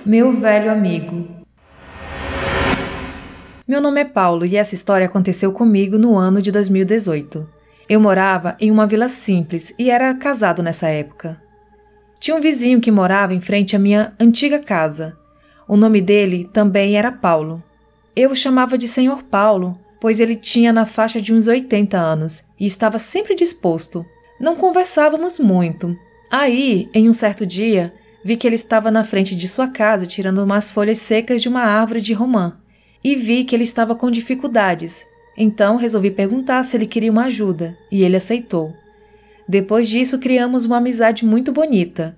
Meu velho amigo. Meu nome é Paulo e essa história aconteceu comigo no ano de 2018. Eu morava em uma vila simples e era casado nessa época. Tinha um vizinho que morava em frente à minha antiga casa. O nome dele também era Paulo. Eu o chamava de Senhor Paulo, pois ele tinha na faixa de uns 80 anos e estava sempre disposto. Não conversávamos muito. Aí, em um certo dia, vi que ele estava na frente de sua casa tirando umas folhas secas de uma árvore de romã. E vi que ele estava com dificuldades. Então resolvi perguntar se ele queria uma ajuda, e ele aceitou. Depois disso, criamos uma amizade muito bonita.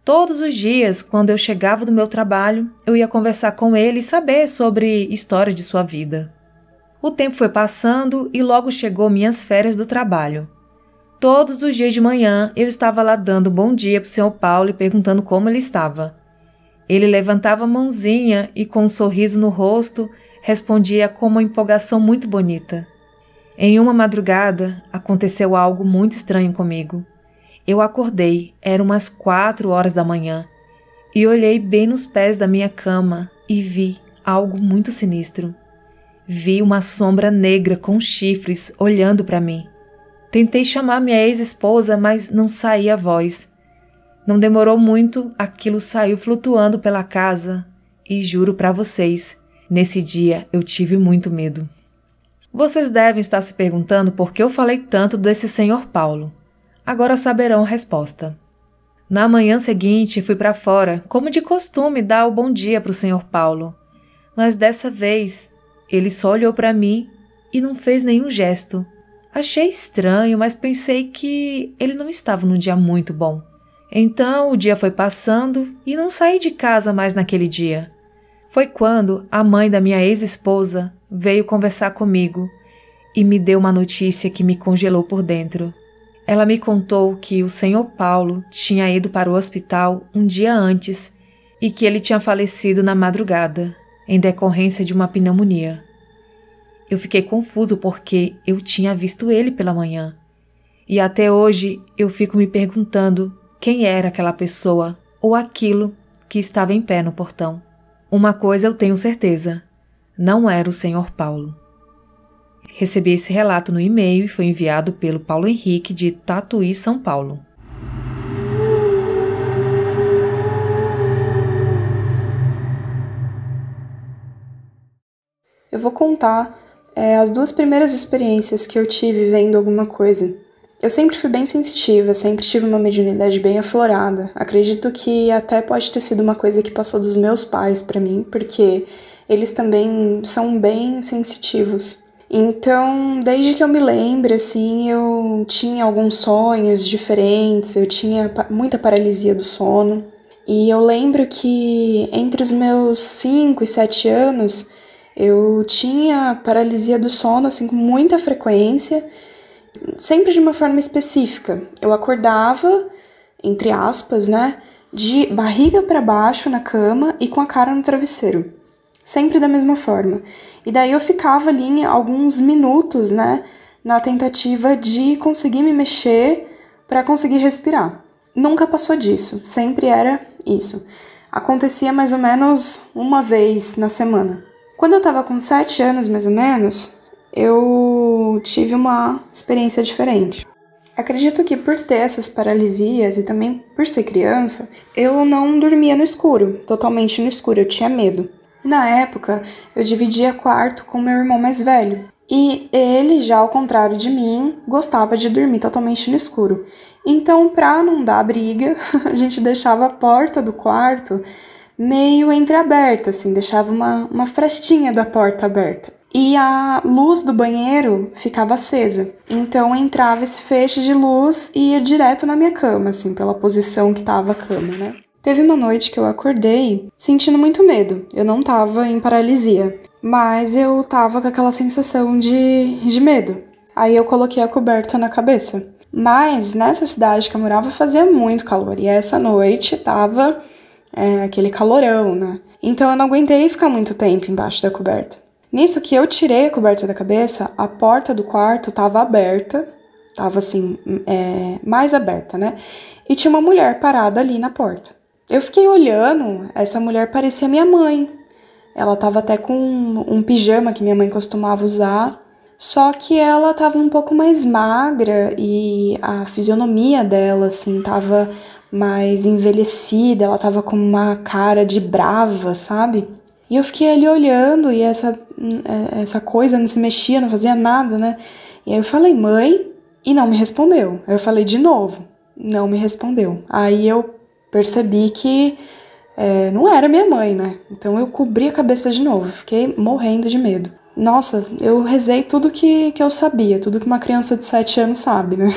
Todos os dias, quando eu chegava do meu trabalho, eu ia conversar com ele e saber sobre a história de sua vida. O tempo foi passando e logo chegou minhas férias do trabalho. Todos os dias de manhã, eu estava lá dando bom dia para o Sr. Paulo e perguntando como ele estava. Ele levantava a mãozinha e, com um sorriso no rosto, respondia com uma empolgação muito bonita. Em uma madrugada, aconteceu algo muito estranho comigo. Eu acordei, eram umas 4 horas da manhã, e olhei bem nos pés da minha cama e vi algo muito sinistro. Vi uma sombra negra com chifres olhando para mim. Tentei chamar minha ex-esposa, mas não saía a voz. Não demorou muito, aquilo saiu flutuando pela casa e juro para vocês, nesse dia eu tive muito medo. Vocês devem estar se perguntando por que eu falei tanto desse Senhor Paulo. Agora saberão a resposta. Na manhã seguinte fui para fora, como de costume dar o bom dia para o Senhor Paulo. Mas dessa vez ele só olhou para mim e não fez nenhum gesto. Achei estranho, mas pensei que ele não estava num dia muito bom. Então o dia foi passando e não saí de casa mais naquele dia. Foi quando a mãe da minha ex-esposa veio conversar comigo e me deu uma notícia que me congelou por dentro. Ela me contou que o Senhor Paulo tinha ido para o hospital um dia antes e que ele tinha falecido na madrugada, em decorrência de uma pneumonia. Eu fiquei confuso porque eu tinha visto ele pela manhã. E até hoje eu fico me perguntando quem era aquela pessoa ou aquilo que estava em pé no portão. Uma coisa eu tenho certeza, não era o Senhor Paulo. Recebi esse relato no e-mail e foi enviado pelo Paulo Henrique de Tatuí, São Paulo. Eu vou contar as 2 primeiras experiências que eu tive vendo alguma coisa. Eu sempre fui bem sensitiva, sempre tive uma mediunidade bem aflorada. Acredito que até pode ter sido uma coisa que passou dos meus pais para mim, porque eles também são bem sensitivos. Então, desde que eu me lembro, assim, eu tinha alguns sonhos diferentes, eu tinha muita paralisia do sono. E eu lembro que entre os meus 5 e 7 anos, eu tinha paralisia do sono, assim, com muita frequência, sempre de uma forma específica. Eu acordava, entre aspas, né, de barriga para baixo na cama e com a cara no travesseiro. Sempre da mesma forma. E daí eu ficava ali em alguns minutos, né, na tentativa de conseguir me mexer para conseguir respirar. Nunca passou disso, sempre era isso. Acontecia mais ou menos uma vez na semana. Quando eu estava com 7 anos, mais ou menos, eu tive uma experiência diferente. Acredito que por ter essas paralisias e também por ser criança, eu não dormia no escuro, totalmente no escuro, eu tinha medo. Na época, eu dividia quarto com meu irmão mais velho. E ele, já ao contrário de mim, gostava de dormir totalmente no escuro. Então, pra não dar briga, a gente deixava a porta do quarto meio entreaberta, assim, deixava uma frestinha da porta aberta. E a luz do banheiro ficava acesa. Então entrava esse feixe de luz e ia direto na minha cama, assim, pela posição que tava a cama, né? Teve uma noite que eu acordei sentindo muito medo. Eu não tava em paralisia, mas eu tava com aquela sensação de medo. Aí eu coloquei a coberta na cabeça. Mas nessa cidade que eu morava fazia muito calor. E essa noite tava aquele calorão, né? Então eu não aguentei ficar muito tempo embaixo da coberta. Nisso que eu tirei a coberta da cabeça, a porta do quarto tava aberta. Tava assim, mais aberta, né? E tinha uma mulher parada ali na porta. Eu fiquei olhando, essa mulher parecia minha mãe. Ela tava até com um pijama que minha mãe costumava usar, só que ela tava um pouco mais magra e a fisionomia dela, assim, tava mais envelhecida, ela tava com uma cara de brava, sabe? E eu fiquei ali olhando e essa coisa não se mexia, não fazia nada, né? E aí eu falei, mãe, e não me respondeu. Aí eu falei de novo, não me respondeu. Aí eu percebi que não era minha mãe, né? Então eu cobri a cabeça de novo, fiquei morrendo de medo. Nossa, eu rezei tudo que eu sabia, tudo que uma criança de 7 anos sabe, né?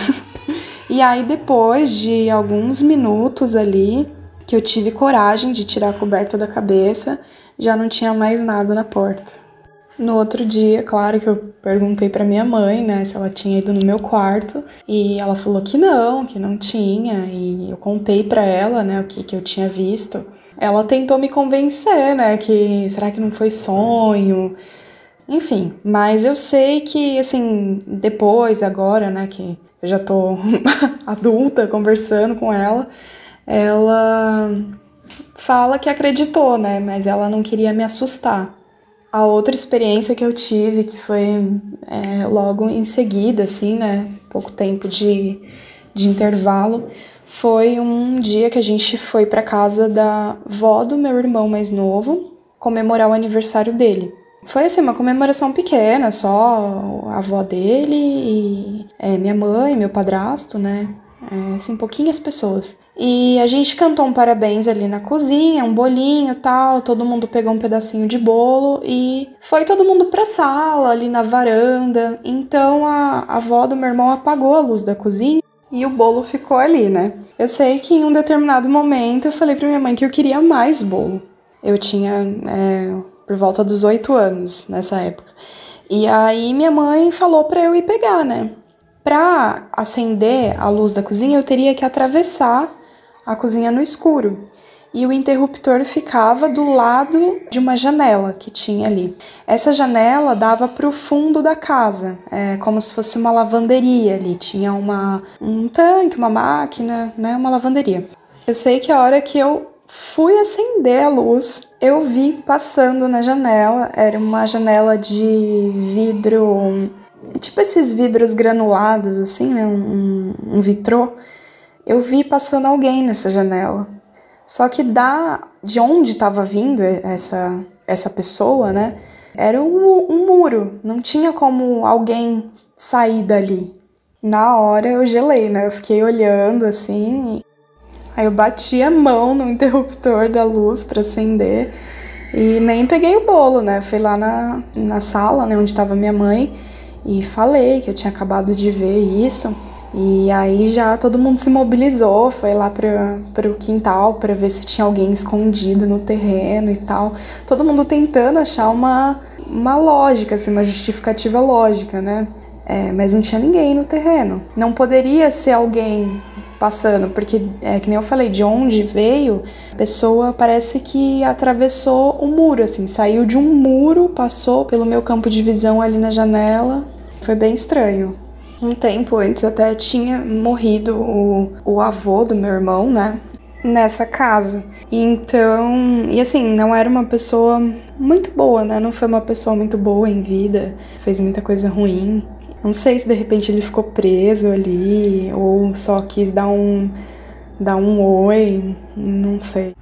E aí depois de alguns minutos ali, que eu tive coragem de tirar a coberta da cabeça, já não tinha mais nada na porta. No outro dia, claro que eu perguntei pra minha mãe, né, se ela tinha ido no meu quarto, e ela falou que não tinha, e eu contei pra ela, né, o que eu tinha visto. Ela tentou me convencer, né, que será que não foi sonho? Enfim, mas eu sei que, assim, depois, agora, né, que eu já tô adulta conversando com ela fala que acreditou, né, mas ela não queria me assustar. A outra experiência que eu tive, que foi logo em seguida, assim, né, pouco tempo de intervalo, foi um dia que a gente foi pra casa da vó do meu irmão mais novo comemorar o aniversário dele. Foi, assim, uma comemoração pequena, só a avó dele e minha mãe, meu padrasto, né, assim, pouquinhas pessoas. E a gente cantou um parabéns ali na cozinha, um bolinho e tal, todo mundo pegou um pedacinho de bolo e foi todo mundo pra sala, ali na varanda. Então a avó do meu irmão apagou a luz da cozinha e o bolo ficou ali, né? Eu sei que em um determinado momento eu falei pra minha mãe que eu queria mais bolo. Eu tinha por volta dos 8 anos nessa época. E aí minha mãe falou pra eu ir pegar, né? Pra acender a luz da cozinha, eu teria que atravessar a cozinha no escuro. E o interruptor ficava do lado de uma janela que tinha ali. Essa janela dava para o fundo da casa, como se fosse uma lavanderia ali. Tinha um tanque, uma máquina, né, uma lavanderia. Eu sei que a hora que eu fui acender a luz, eu vi passando na janela, era uma janela de vidro, tipo esses vidros granulados, assim, né, um vitrô. Eu vi passando alguém nessa janela. Só que de onde estava vindo essa pessoa, né, era um muro. Não tinha como alguém sair dali. Na hora eu gelei, né, eu fiquei olhando assim. Aí eu bati a mão no interruptor da luz para acender. E nem peguei o bolo, né, fui lá na sala, né, onde estava minha mãe. E falei que eu tinha acabado de ver isso. E aí já todo mundo se mobilizou, foi lá pro quintal para ver se tinha alguém escondido no terreno e tal. Todo mundo tentando achar uma lógica, assim, uma justificativa lógica, né? Mas não tinha ninguém no terreno. Não poderia ser alguém passando, porque, que nem eu falei, de onde veio, a pessoa parece que atravessou o muro, assim, saiu de um muro, passou pelo meu campo de visão ali na janela. Foi bem estranho. Um tempo antes até tinha morrido o avô do meu irmão, né, nessa casa. Então, e assim, não era uma pessoa muito boa, né, não foi uma pessoa muito boa em vida, fez muita coisa ruim. Não sei se de repente ele ficou preso ali ou só quis dar um oi, não sei.